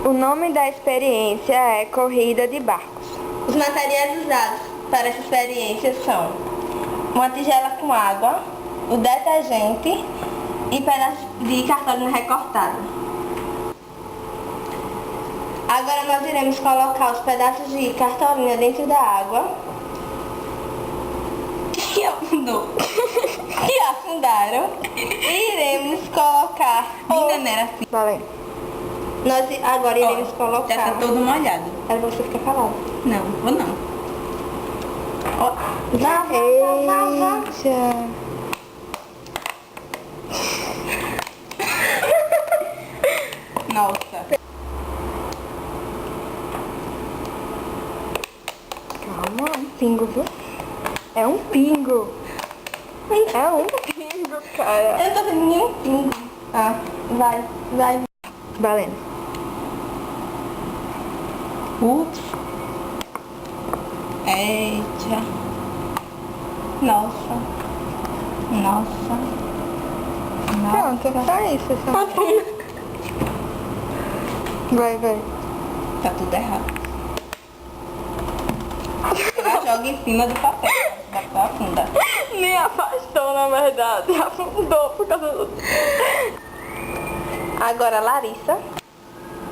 O nome da experiência é corrida de barcos. Os materiais usados para essa experiência são uma tigela com água, o detergente e pedaços de cartolina recortada. Agora nós iremos colocar os pedaços de cartolina dentro da água que afundaram e iremos colocar... Menina, era assim. Valendo. Nós agora iremos Já colocar... tá todo molhado. Era você ficar calado. Não, vou não. Vá. Eita. Nossa. Calma, é um pingo, viu? É um pingo. É um pingo, cara. Eu não tô vendo nenhum pingo. Ah, Vai. valendo. Ups. Eita. Nossa. Pronto, só isso. Só. Vai. Tá tudo errado. Ela joga em cima do papel. Vai afundar. Nem afastou, na verdade. Afundou por causa do... Agora a Larissa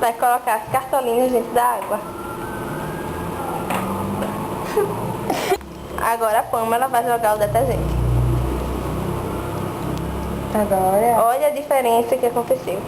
vai colocar as cartolinas dentro da água. Agora a Pamela vai jogar o detergente. Agora... Olha a diferença que aconteceu.